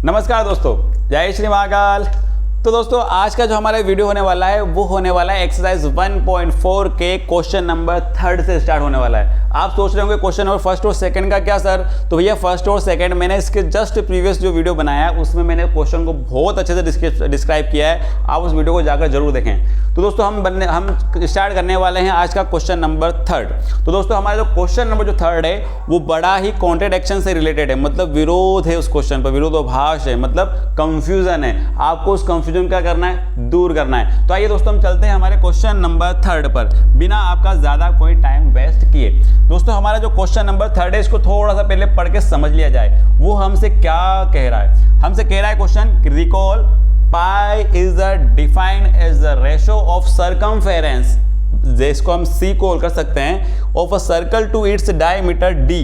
नमस्कार दोस्तों, जय श्री महाकाल। तो दोस्तों आज का जो हमारा वीडियो होने वाला है वो होने वाला है एक्सरसाइज 1.4 के क्वेश्चन नंबर 3 से स्टार्ट होने वाला है। आप सोच रहे होंगे क्वेश्चन नंबर फर्स्ट और सेकंड का क्या सर? तो भैया फर्स्ट और सेकंड मैंने इसके जस्ट प्रीवियस जो वीडियो बनाया है उसमें मैंने क्वेश्चन को बहुत अच्छे से डिस्क्राइब किया है। आप उस वीडियो को जाकर जरूर देखें। तो दोस्तों हम स्टार्ट करने वाले हैं आज का क्वेश्चन नंबर 3। तो दोस्तों हमारा जो क्वेश्चन नंबर जो 3 है वो बड़ा ही कॉन्ट्रडिक्शन से रिलेटेड है, मतलब विरोध है उस क्वेश्चन पर, विरोधाभास है, मतलब कंफ्यूजन है। आपको उस कंफ्यूजन क्या करना है, दूर करना है। तो आइए दोस्तों हम चलते हैं हमारे क्वेश्चन नंबर 3 पर बिना आपका ज्यादा कोई टाइम वेस्ट किए। दोस्तों हमारा जो क्वेश्चन नंबर 3 है इसको थोड़ा सा पहले पढ़ के समझ लिया जाए। वो हमसे क्या कह रहा है? हमसे कह रहा है question, recall pi is defined as the ratio of circumference, जिसको हम सी कॉल कर सकते हैं, of a circle to its diameter D,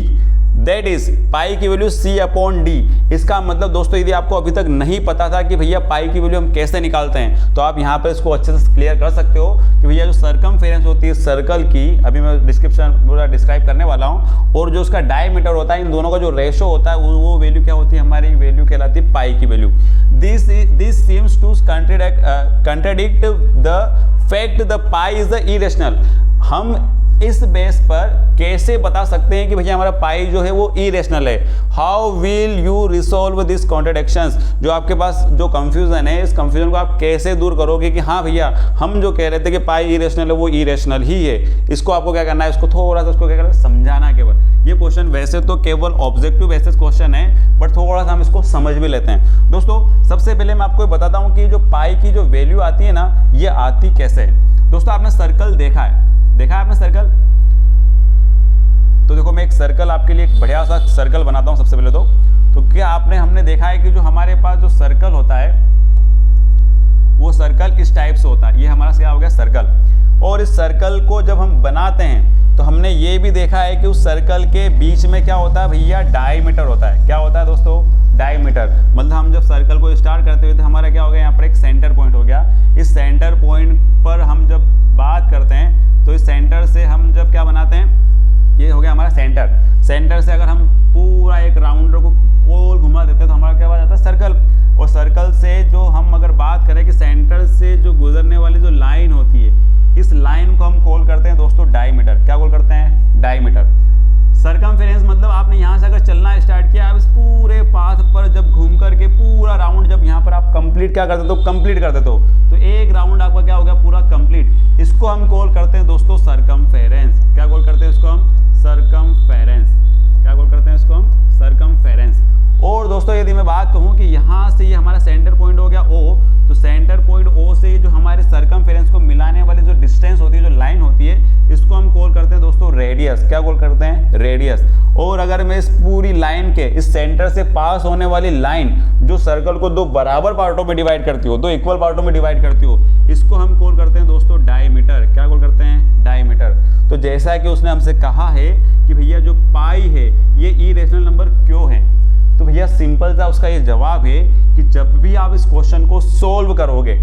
that is pi की वैल्यू सी अपॉन डी। इसका मतलब दोस्तों यदि आपको अभी तक नहीं पता था कि भैया पाई की वैल्यू हम कैसे निकालते हैं, तो आप यहाँ पर इसको अच्छे से क्लियर कर सकते हो कि भैया जो सर्कमफेरेंस होती है सर्कल की, अभी मैं डिस्क्रिप्शन पूरा डिस्क्राइब करने वाला हूँ, और जो उसका डायमीटर होता है, इन दोनों का जो रेशो होता है वो वैल्यू क्या होती है, हमारी वैल्यू कहलाती है पाई की value. This seems to contradict the fact the pi is the irrational. हम इस बेस पर कैसे बता सकते हैं कि भैया हमारा पाई जो है वो इरेशनल है? How will you resolve this contradictions? जो आपके पास जो कंफ्यूजन है, इस कंफ्यूजन को आप कैसे दूर करोगे कि हाँ भैया हम जो कह रहे थे कि पाई इरेशनल है वो इरेशनल ही है। इसको आपको क्या करना है, इसको थोड़ा सा उसको क्या करना है, समझाना केवल। ये क्वेश्चन वैसे तो केवल ऑब्जेक्टिव बेसिस क्वेश्चन है, बट थोड़ा सा हम इसको समझ भी लेते हैं। दोस्तों सबसे पहले मैं आपको बताता हूँ कि जो पाई की जो वैल्यू आती है ना, ये आती कैसे है। दोस्तों आपने सर्कल देखा है आपने सर्कल? तो देखो मैं एक सर्कल आपके लिए एक बढ़िया सा सर्कल बनाता हूं सबसे पहले। तो क्या हमने देखा है कि जो हमारे पास जो सर्कल होता है वो सर्कल इस टाइप से होता है। ये हमारा क्या हो गया, सर्कल। और इस सर्कल को जब हम बनाते हैं तो हमने ये भी देखा है कि उस सर्कल के बीच में क्या होता है भैया, डायमीटर होता है। क्या होता है दोस्तों, डायमीटर। मतलब हम जब सर्कल को स्टार्ट करते हुए तो हमारा क्या हो गया, यहाँ पर एक सेंटर पॉइंट हो गया। इस सेंटर पॉइंट पर हम जब बात करते हैं तो इस सेंटर से हम जब क्या बनाते हैं, ये हो गया हमारा सेंटर। सेंटर से अगर हम पूरा एक राउंडर को गोल घुमा देते हैं तो हमारा क्या बन जाता है, सर्कल। और सर्कल से जो हम अगर बात करें कि सेंटर से जो गुजरने वाली जो लाइन होती है, इस लाइन को हम कॉल करते हैं दोस्तों डायमीटर। क्या कॉल करते हैं, डायमीटर। सर्कमफेरेंस मतलब आपने यहाँ से अगर चलना स्टार्ट किया, आप इस पूरे पाथ पर जब घूम करके पूरा राउंड जब यहाँ पर आप कंप्लीट क्या करते हो, कंप्लीट कर देते हो, तो एक राउंड आपका क्या हो गया, पूरा कंप्लीट। इसको हम कॉल करते हैं दोस्तों सर्कमफेरेंस। क्या कॉल करते हैं इसको हम, सर्कमफेरेंस। क्या कॉल करते हैं इसको हम, सर्कमफेरेंस। और दोस्तों यदि मैं बात कहूँ कि यहाँ से ये हमारा सेंटर पॉइंट हो गया O, तो सेंटर पॉइंट O से जो हमारे सर्कमफेरेंस को मिलाने वाली जो डिस्टेंस होती है, जो लाइन होती है, इसको हम कॉल करते हैं दोस्तों रेडियस। क्या कॉल करते हैं, रेडियस। और अगर मैं इस पूरी लाइन के इस सेंटर से पास होने वाली लाइन जो सर्कल को दो बराबर पार्टों में डिवाइड करती हो, दो इक्वल पार्टों में डिवाइड करती हो, इसको हम कॉल करते हैं दोस्तों डायमीटर। क्या कॉल करते हैं, डायमीटर। तो जैसा कि उसने हमसे कहा है कि भैया जो पाई है ये इरेशनल नंबर क्यों है, तो भैया सिंपल सा उसका ये जवाब है कि जब भी आप इस क्वेश्चन को सोल्व करोगे,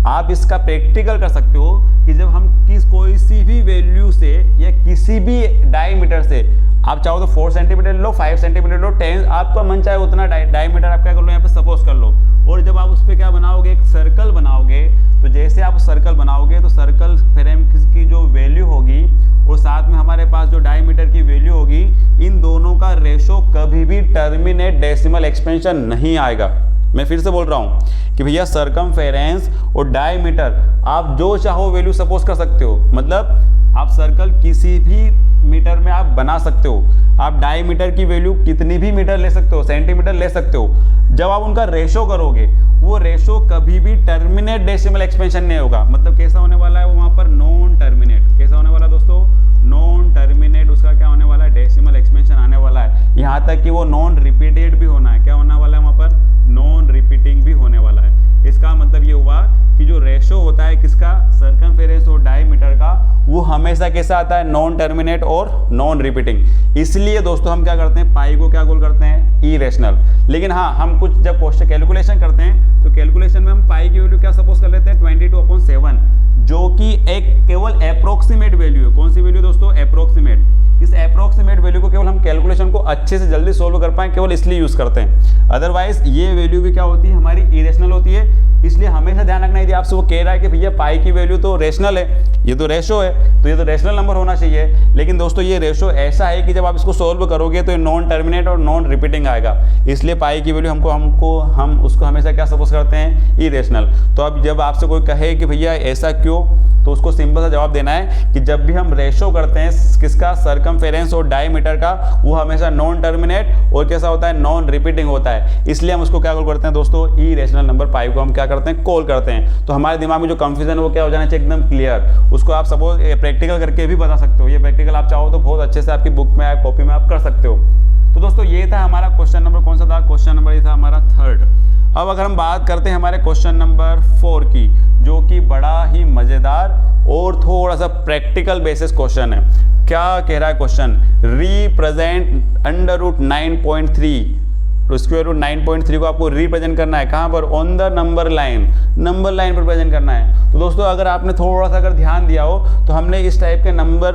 आप इसका प्रैक्टिकल कर सकते हो कि जब हम कोई सी भी वैल्यू से या किसी भी डायमीटर से, आप चाहो तो 4 सेंटीमीटर लो, 5 सेंटीमीटर लो, 10, आपका मन चाहे उतना डायमीटर आप क्या कर लो, यहाँ पे सपोज कर लो। और जब आप उस पर क्या बनाओगे, एक सर्कल बनाओगे, तो जैसे आप सर्कल बनाओगे तो सर्कल फेरेंस की जो वैल्यू होगी और साथ में हमारे पास जो डायमीटर की वैल्यू होगी, इन दोनों का रेशो कभी भी टर्मिनेट डेसिमल एक्सपेंशन नहीं आएगा। मैं फिर से बोल रहा हूँ कि भैया सर्कमफेरेंस और डायमीटर आप जो चाहो वैल्यू सपोज कर सकते हो। मतलब आप सर्कल किसी भी मीटर में आप बना सकते हो, आप डायमीटर की वैल्यू कितनी भी मीटर ले सकते हो, सेंटीमीटर ले सकते हो। जब आप उनका रेशो करोगे, वो रेशो कभी भी टर्मिनेट डेसिमल एक्सपेंशन नहीं होगा। मतलब कैसा होने वाला है वो वहाँ पर, नॉन टर्मिनेट। कैसा होने वाला दोस्तों, नॉन टर्मिनेट। उसका क्या होने वाला है, डेसिमल एक्सपेंशन आने वाला है। यहाँ तक कि वो नॉन रिपीटेड भी होना है। क्या होने वाला है वहाँ पर, नॉन रिपीटिंग भी होने वाला है। इसका मतलब ये हुआ कि जो रेशो होता है किसका, सर्कमफेरेंस और डायमीटर का, वो हमेशा कैसा आता है, नॉन टर्मिनेट और नॉन रिपीटिंग। इसलिए दोस्तों हम क्या करते हैं, पाई को क्या कॉल करते हैं, इरेशनल। लेकिन हाँ, हम कुछ जब क्वेश्चन कैलकुलेशन करते हैं तो कैलकुलेशन में हम पाई की वैल्यू क्या सपोज कर लेते हैं, 22/7, जो कि एक केवल अप्रोक्सीमेट वैल्यू है। कौन सी वैल्यू दोस्तों, अप्रोक्सीमेट। इस अप्रोक्सीमेट वैल्यू को केवल हम कैलकुलेशन को अच्छे से जल्दी सोल्व कर पाएं केवल इसलिए यूज़ करते हैं। अदरवाइज ये वैल्यू भी क्या होती है, हमारी इरेशनल होती है। इसलिए हमेशा ध्यान रखना, यदि आपसे वो कह रहा है कि भैया पाई की वैल्यू तो रेशनल है, ये तो रेशो है, तो ये तो रेशनल नंबर होना चाहिए, लेकिन दोस्तों ये रेशो ऐसा है कि जब आप इसको सोल्व करोगे तो ये नॉन टर्मिनेट और नॉन रिपीटिंग आएगा। इसलिए पाई की वैल्यू हम उसको हमेशा क्या सपोज करते हैं, इरेशनल। तो अब जब आपसे कोई कहे कि भैया ऐसा क्यों, तो उसको सिंपल सा जवाब देना है कि जब भी हम रेशो करते हैं किसका, सरकमफेरेंस और डायमीटर का, वो हमेशा नॉन टर्मिनेट और कैसा होता है, नॉन रिपीटिंग होता है। इसलिए हम उसको क्या कॉल करते हैं दोस्तों, इरेशनल नंबर पाई को हम क्या करते हैं, कॉल करते हैं। तो हमारे दिमाग में जो कंफ्यूजन है वो क्या हो जाना चाहिए, एकदम क्लियर। उसको आप सपोज प्रैक्टिकल करके भी बता सकते हो। ये प्रैक्टिकल आप चाहो तो बहुत अच्छे से आपकी बुक में आप कॉपी में आप कर सकते हो। तो दोस्तों ये था हमारा क्वेश्चन नंबर, कौन सा था, क्वेश्चन नंबर ये था हमारा 3rd। अब अगर हम बात करते हैं हमारे क्वेश्चन नंबर 4 की, जो कि बड़ा ही मज़ेदार और थोड़ा सा प्रैक्टिकल बेसिस क्वेश्चन है। क्या कह रहा है क्वेश्चन, रिप्रेजेंट √9.3, स्क्वायर रूट 9.3 को आपको रिप्रेजेंट करना है कहाँ पर, ऑन द नंबर लाइन पर प्रेजेंट करना है। तो दोस्तों अगर आपने थोड़ा सा अगर ध्यान दिया हो तो हमने इस टाइप के नंबर,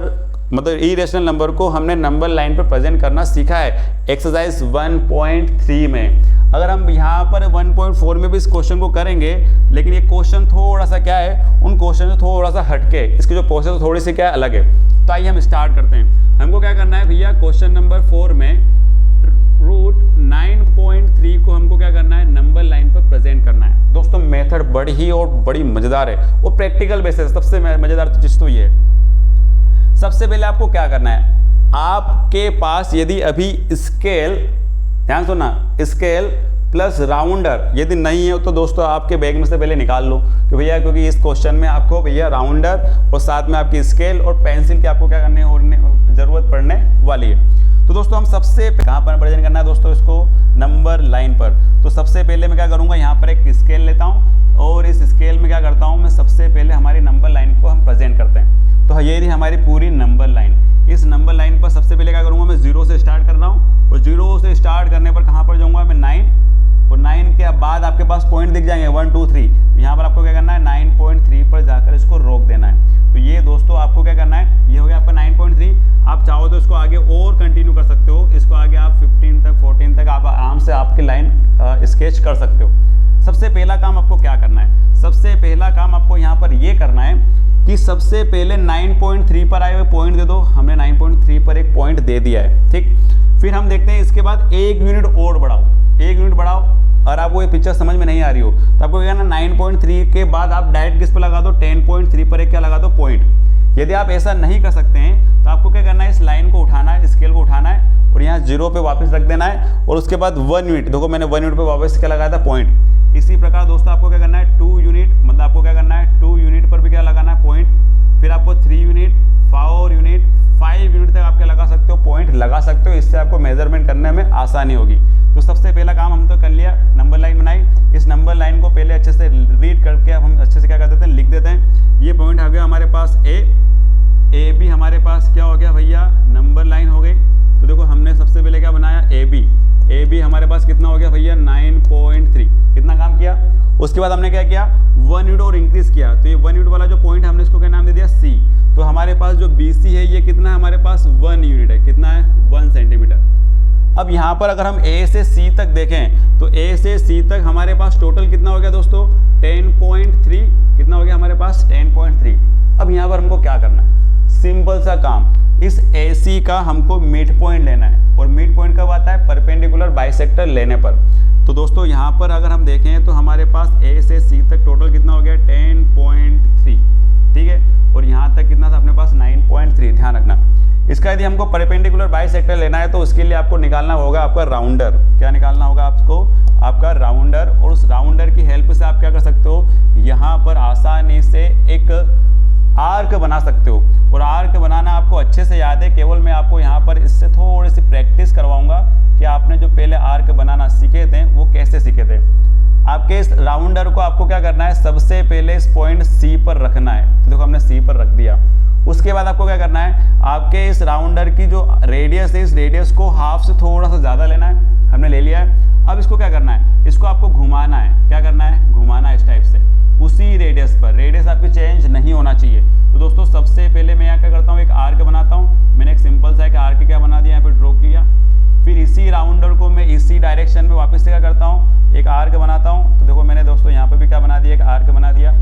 मतलब इरेशनल नंबर को हमने नंबर लाइन पर प्रेजेंट करना सीखा है एक्सरसाइज 1.3 में। अगर हम यहाँ पर 1.4 में भी इस क्वेश्चन को करेंगे, लेकिन ये क्वेश्चन थोड़ा सा क्या है, उन क्वेश्चन से थोड़ा सा हटके, इसकी जो प्रोसेस थोड़ी सी क्या है, अलग है। तो आइए हम स्टार्ट करते हैं। हमको क्या करना है भैया, क्वेश्चन नंबर 4 में √9.3 को हमको क्या करना है, नंबर लाइन पर प्रेजेंट करना है। दोस्तों मेथड बड़ी मज़ेदार है और प्रैक्टिकल बेसिस, सबसे मज़ेदार चीज़ तो ये है। सबसे पहले आपको क्या करना है, आपके पास यदि अभी स्केल, ध्यान सुनना, स्केल प्लस राउंडर यदि नहीं है तो दोस्तों आपके बैग में से पहले निकाल लो कि भैया, क्योंकि इस क्वेश्चन में आपको भैया राउंडर और साथ में आपकी स्केल और पेंसिल की आपको क्या करने ज़रूरत पड़ने वाली है। तो दोस्तों हम सबसे कहाँ पर प्रेजेंट करना है दोस्तों, इसको नंबर लाइन पर। तो सबसे पहले मैं क्या करूँगा, यहाँ पर एक स्केल लेता हूँ और इस स्केल में क्या करता हूँ मैं, सबसे पहले हमारी नंबर लाइन को हम प्रेजेंट करते हैं। तो ये रही हमारी पूरी नंबर लाइन। इस नंबर लाइन पर सबसे पहले क्या करूँगा, मैं 0 से स्टार्ट कर रहा हूँ और 0 से स्टार्ट करने पर कहाँ पर जाऊँगा मैं, 9, और 9 के बाद आपके पास पॉइंट दिख जाएंगे 1 2 3। यहाँ पर आपको क्या करना है, 9.3 पर जाकर इसको रोक देना है। तो ये दोस्तों आपको क्या करना है, ये हो गया आपका 9.3। आप चाहो तो इसको आगे और कंटिन्यू कर सकते हो, इसको आगे आप 15 तक 14 तक आप आराम से आपकी लाइन स्केच कर सकते हो। सबसे पहला काम आपको क्या करना है, सबसे पहला काम आपको यहाँ पर ये करना है कि सबसे पहले 9.3 पर आए हुए पॉइंट दे दो। हमने 9.3 पर एक पॉइंट दे दिया है, ठीक। फिर हम देखते हैं इसके बाद 1 यूनिट और बढ़ाओ, 1 यूनिट बढ़ाओ। और आपको ये पिक्चर समझ में नहीं आ रही हो तो आपको क्या करना, 9.3 के बाद आप डायरेक्ट किस पर लगा दो, 10.3 पर एक क्या लगा दो, पॉइंट। यदि आप ऐसा नहीं कर सकते हैं तो आपको क्या करना है, इस लाइन को उठाना है, स्केल को उठाना है और यहाँ 0 पे वापस रख देना है और उसके बाद 1 यूनिट, देखो मैंने 1 यूनिट पे वापस क्या लगाया था, पॉइंट। इसी प्रकार दोस्तों आपको क्या करना है, 2 यूनिट, मतलब आपको क्या करना है, 2 यूनिट पर भी क्या लगाना है, पॉइंट। फिर आपको 3 यूनिट, 4 यूनिट, 5 यूनिट तक आप क्या लगा सकते हो, पॉइंट लगा सकते हो। इससे आपको मेजरमेंट करने में आसानी होगी। तो सबसे पहला काम हम तो कर लिया, नंबर लाइन बनाई। इस नंबर लाइन को पहले अच्छे से रीड करके अब हम अच्छे से क्या कर देते हैं, लिख देते हैं। ये पॉइंट आ गया हमारे पास ए बी, हमारे पास क्या हो गया भैया, नंबर लाइन हो गई। तो देखो हमने सबसे पहले क्या बनाया, ए बी हमारे पास कितना हो गया भैया, 9.3। कितना काम किया, उसके बाद हमने क्या किया, 1 यूनिट और इंक्रीज किया। तो ये 1 यूनिट वाला जो पॉइंट हमने इसको क्या नाम दे दिया, सी। तो हमारे पास जो BC है ये कितना है, हमारे पास 1 यूनिट है। कितना है, 1 सेंटीमीटर। अब यहाँ पर अगर हम A से C तक देखें तो A से C तक हमारे पास टोटल कितना हो गया दोस्तों, 10.3। कितना हो गया हमारे पास, 10.3। अब यहाँ पर हमको क्या करना है, सिंपल सा काम, इस AC का हमको मिड पॉइंट लेना है। और मिड पॉइंट कब आता है, परपेंडिकुलर बाइसेक्टर लेने पर। तो दोस्तों यहाँ पर अगर हम देखें तो हमारे पास A से C तक टोटल कितना हो गया, 10.3, ठीक है। और यहाँ तक कितना था अपने पास, 9.3। ध्यान रखना, इसका यदि हमको परपेंडिकुलर बाइसेक्टर लेना है तो उसके लिए आपको निकालना होगा आपका राउंडर। क्या निकालना होगा आपको, आपका राउंडर। और उस राउंडर की हेल्प से आप क्या कर सकते हो, यहाँ पर आसानी से एक आर्क बना सकते हो। और आर्क बनाना आपको अच्छे से याद है, केवल मैं आपको यहाँ पर इससे थोड़ी सी प्रैक्टिस करवाऊंगा कि आपने जो पहले आर्क बनाना सीखे थे वो कैसे सीखे थे। आपके इस राउंडर को आपको क्या करना है, सबसे पहले इस पॉइंट C पर रखना है। तो देखो हमने C पर रख दिया। उसके बाद आपको क्या करना है, आपके इस राउंडर की जो रेडियस है, इस रेडियस को हाफ से थोड़ा सा ज़्यादा लेना है। हमने ले लिया है। अब इसको क्या करना है, इसको आपको घुमाना है। क्या करना है, घुमाना है इस टाइप से, उसी रेडियस पर। रेडियस आपकी चेंज नहीं होना चाहिए। तो दोस्तों सबसे पहले मैं यहाँ क्या करता हूँ, एक आर्क बनाता हूँ। मैंने एक सिंपल सा एक इसी राउंडर को मैं इसी डायरेक्शन में वापस से क्या करता हूँ, एक आर्क बनाता हूँ। तो देखो मैंने दोस्तों यहाँ पे भी क्या बना दिया, एक आर्क बना दिया,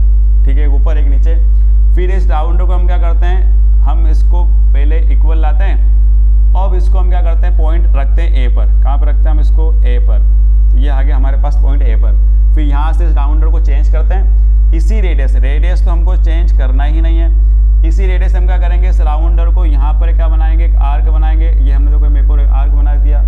ठीक है, एक ऊपर एक नीचे। फिर इस राउंडर को हम क्या करते हैं, हम इसको पहले इक्वल लाते हैं, अब इसको हम क्या करते हैं, पॉइंट रखते हैं ए पर। कहाँ पर रखते हैं हम इसको, ए पर। तो ये आ गया हमारे पास पॉइंट ए पर। फिर यहाँ से इस राउंडर को चेंज करते हैं, इसी रेडियस तो हमको चेंज करना ही नहीं है। इसी रेडियस हम क्या करेंगे, इस राउंडर को यहाँ पर क्या बनाएंगे, एक आर्क बनाएंगे। ये हमने देखो एक और एक आर्क बना दिया।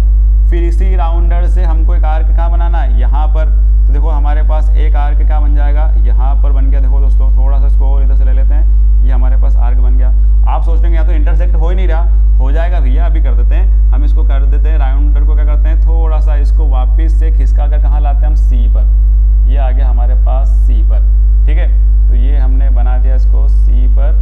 फिर इसी राउंडर से हमको एक आर्क कहाँ बनाना है, यहाँ पर। तो देखो हमारे पास एक आर्क क्या बन जाएगा, यहाँ पर बन गया। देखो दोस्तों थोड़ा सा इसको और इधर से ले लेते हैं, ये हमारे पास आर्क बन गया। आप सोच रहे हैं यहाँ तो इंटरसेक्ट हो ही नहीं रहा, हो जाएगा भैया, अभी कर देते हैं हम। इसको कर देते हैं, राउंडर को क्या करते हैं, थोड़ा सा इसको वापस से खिसका कर कहाँ लाते हैं हम, सी पर। ये आ गया हमारे पास सी पर, ठीक है। तो ये हमने बना दिया इसको सी पर,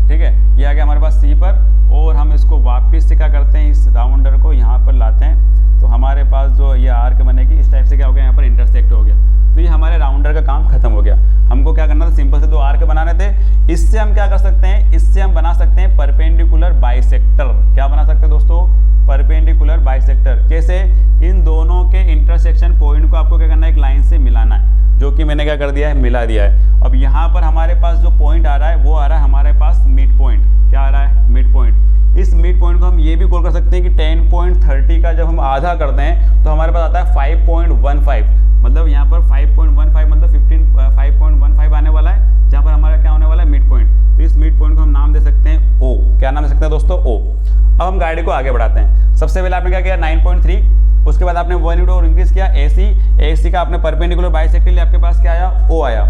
ठीक है, ये आ गया हमारे पास सी पर। और हम इसको वापस से क्या करते हैं, इस राउंडर को यहाँ पर लाते हैं। तो हमारे पास जो ये आर्क बनेगी, इस टाइप से क्या हो गया, यहाँ पर इंटरसेक्ट हो गया। तो ये हमारे राउंडर का काम खत्म हो गया। हमको क्या करना था, सिंपल से दो आर्क बनाने थे। इससे हम क्या कर सकते हैं, इससे हम बना सकते हैं परपेंडिकुलर बाइसेक्टर। क्या बना सकते हैं दोस्तों, परपेंडिकुलर बाइसेक्टर। कैसे, इन दोनों के इंटरसेक्शन पॉइंट को आपको क्या करना है, एक लाइन से मिलाना है, जो कि मैंने क्या कर दिया है, मिला दिया है। अब यहाँ पर हमारे पास जो पॉइंट आ रहा है, वो आ रहा है हमारे पास मिड पॉइंट। क्या आ रहा है, मिड पॉइंट। इस मिड पॉइंट को हम ये भी कॉल कर सकते हैं कि 10.30 का जब हम आधा करते हैं तो हमारे पास आता है 5.15। मतलब यहाँ पर 5.15 मतलब 5.15 आने वाला है, जहाँ पर हमारा क्या होने वाला है, मिड पॉइंट। तो इस मिड पॉइंट को हम नाम दे सकते हैं ओ। क्या नाम दे सकते हैं दोस्तों, ओ। अब हम गाड़ी को आगे बढ़ाते हैं। सबसे पहले आपने क्या किया, 9.3, उसके बाद आपने 1 यूनिट और इंक्रीज किया, AC का आपने परपेंडिकुलर बाइसेक्टर के लिए आपके पास क्या आया, O आया।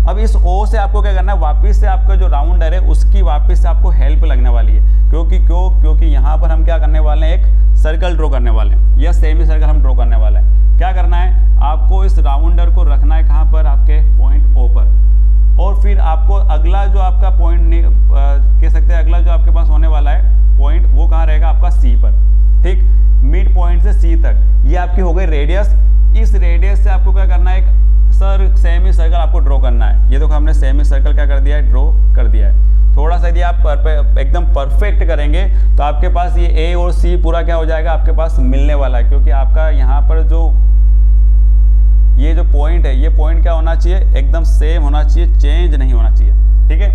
अब इस O से आपको क्या करना है, वापस से आपका जो राउंडर है उसकी वापस से आपको हेल्प लगने वाली है। क्योंकि यहाँ पर हम क्या करने वाले हैं, एक सर्कल ड्रॉ करने वाले हैं, या सेमी सर्कल हम ड्रॉ करने वाले हैं। क्या करना है, आपको इस राउंडर को रखना है कहाँ पर, आपके पॉइंट O पर। और फिर आपको अगला जो आपका पॉइंट कह सकते हैं, अगला जो आपके पास होने वाला है पॉइंट, वो कहाँ रहेगा, आपका C पर, ठीक। मिड पॉइंट से C तक ये आपकी हो गई रेडियस। इस रेडियस से आपको क्या करना है, एक सेमी सर्कल आपको ड्रॉ करना है। ये देखो हमने सेमी सर्कल क्या कर दिया है, ड्रॉ कर दिया है। थोड़ा सा यदि आप एकदम परफेक्ट करेंगे तो आपके पास ये A और C पूरा क्या हो जाएगा, आपके पास मिलने वाला है। क्योंकि आपका यहाँ पर जो ये जो पॉइंट है, ये पॉइंट क्या होना चाहिए, एकदम सेम होना चाहिए, चेंज नहीं होना चाहिए, ठीक है।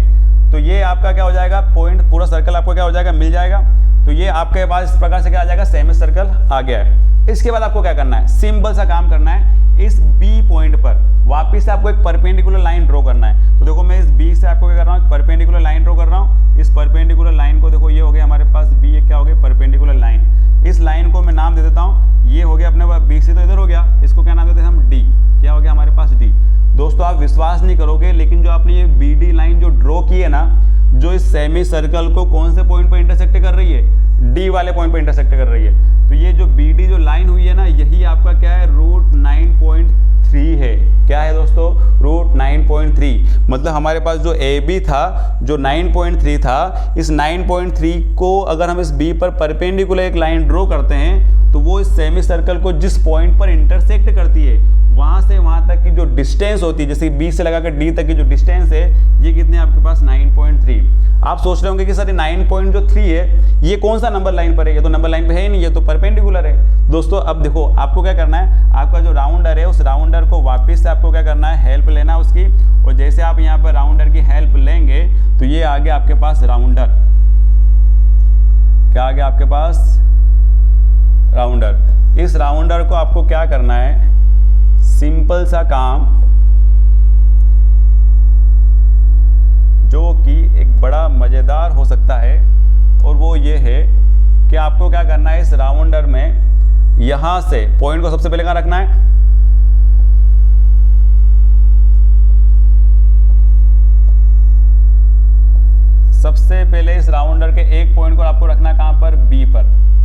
तो ये आपका क्या हो जाएगा, पॉइंट पूरा सर्कल आपको क्या हो जाएगा, मिल जाएगा। तो ये आपके पास इस प्रकार से क्या आ जाएगा, सेमी सर्कल आ गया है। इसके बाद आपको क्या करना है, सिंपल सा काम करना है। इस B पॉइंट पर वापस से आपको एक परपेंडिकुलर लाइन ड्रॉ करना है। तो देखो मैं इस B से आपको क्या कर रहा हूँ, परपेंडिकुलर लाइन ड्रॉ कर रहा हूँ। इस परपेंडिकुलर लाइन को देखो, ये हो गया हमारे पास B, एक क्या हो गया, परपेंडिकुलर लाइन। इस लाइन को मैं नाम दे देता हूँ, ये हो गया अपने पास BC, तो इधर हो गया, इसको क्या नाम देते हैं हम, D। क्या हो गया हमारे पास, D। दोस्तों आप विश्वास नहीं करोगे, लेकिन जो आपने ये BD लाइन जो ड्रॉ की है ना, जो इस सेमी सर्कल को कौन से पॉइंट पर इंटरसेक्ट कर रही है, D वाले पॉइंट पर इंटरसेक्ट कर रही है। तो ये जो BD जो लाइन हुई है ना, यही आपका क्या है, √9.3 है। क्या है दोस्तों, √9.3। मतलब हमारे पास जो AB था, जो 9.3 था, इस 9.3 को अगर हम इस B पर परपेंडिकुलर एक लाइन ड्रॉ करते हैं, तो वो इस सेमी सर्कल को जिस पॉइंट पर इंटरसेक्ट करती है, वहां से वहां तक की जो डिस्टेंस होती है, जैसे B से लगाकर D तक की जो डिस्टेंस है, ये कितने आपके पास, 9.3। आप सोच रहे होंगे कि सर 9.3 है, ये कौन सा नंबर लाइन पर है, ये तो नंबर लाइन पे है ही नहीं, ये तो परपेंडिकुलर है। दोस्तों अब देखो आपको क्या करना है, आपका जो राउंडर है, उस राउंडर को वापस से आपको क्या करना है, हेल्प लेना है उसकी। और जैसे आप यहाँ पर राउंडर की हेल्प लेंगे, तो ये आ गया आपके पास राउंडर। क्या आ गया आपके पास, राउंडर। इस राउंडर को आपको क्या करना है, सिंपल सा काम, जो कि एक बड़ा मज़ेदार हो सकता है, और वो ये है कि आपको क्या करना है, इस राउंडर में यहाँ से पॉइंट को सबसे पहले कहाँ रखना है, सबसे पहले इस राउंडर के एक पॉइंट को आपको रखना है कहाँ पर, B पर।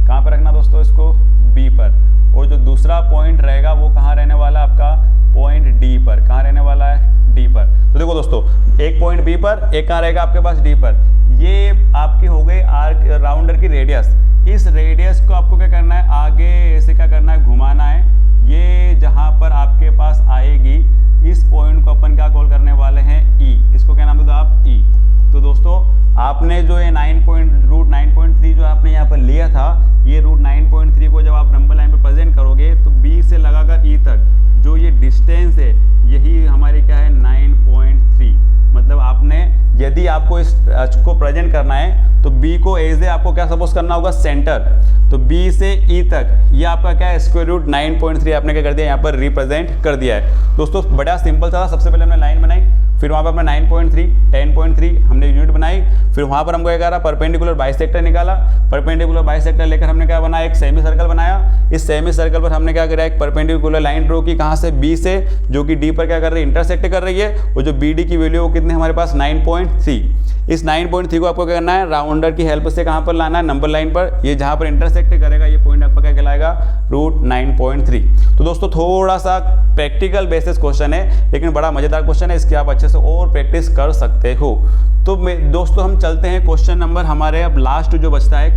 कहाँ पर रखना दोस्तों, इसको B पर। और जो दूसरा पॉइंट रहेगा वो कहाँ रहने वाला है, आपका पॉइंट D पर। कहाँ रहने वाला है, D पर। तो देखो दोस्तों, एक पॉइंट B पर, एक कहाँ रहेगा आपके पास, D पर। ये आपकी हो गई आर्क राउंडर की रेडियस। इस रेडियस को आपको क्या करना है, आगे ऐसे क्या करना है, घुमाना है। ये जहाँ पर आपके पास आएगी, इस पॉइंट को अपन क्या कॉल करने वाले हैं, E। इसको क्या नाम दे दो आप, E। तो दोस्तों आपने जो ये रूट 9.3 जो आपने यहाँ पर लिया था, ये रूट 9.3 को जब आप नंबर लाइन पर प्रेजेंट करोगे तो B से लगाकर E तक जो ये डिस्टेंस है यही हमारी क्या है 9.3। मतलब आपने यदि आपको इस को प्रेजेंट करना है तो B को एज ए आपको क्या सपोज करना होगा सेंटर, तो B से E तक ये आपका क्या है स्क्वायर रूट 9.3 आपने क्या कर दिया यहाँ पर रिप्रेजेंट कर दिया है। दोस्तों बड़ा सिंपल था, सबसे पहले हमने लाइन बनाई, फिर वहाँ पर हमने 9.3 10.3 हमने यूनिट बनाई, फिर वहाँ पर हमको क्या करा परपेंडिकुलर बाइसेक्टर निकाला, परपेंडिकुलर बाइसेक्टर लेकर हमने क्या बनाया एक सेमी सर्कल बनाया। इस सेमी सर्कल पर हमने क्या करा एक परपेंडिकुलर लाइन ड्रॉ की, कहाँ से B से, जो कि D पर क्या कर रही है इंटरसेक्ट कर रही है, और जो BD की वैल्यू वो कितने हमारे पास 9.3। इस 9.3 को आपको क्या करना है राउंडर की हेल्प से कहाँ पर लाना है नंबर लाइन पर, ये जहाँ पर इंटरसेक्ट करेगा ये पॉइंट आपका क्या कहलाएगा रूट 9.3। तो दोस्तों थोड़ा सा प्रैक्टिकल बेसिस क्वेश्चन है लेकिन बड़ा मजेदार क्वेश्चन है, इसकी आप अच्छे से और प्रैक्टिस कर सकते हो। तो दोस्तों हम चलते हैं क्वेश्चन नंबर हमारे अब लास्ट जो बचता है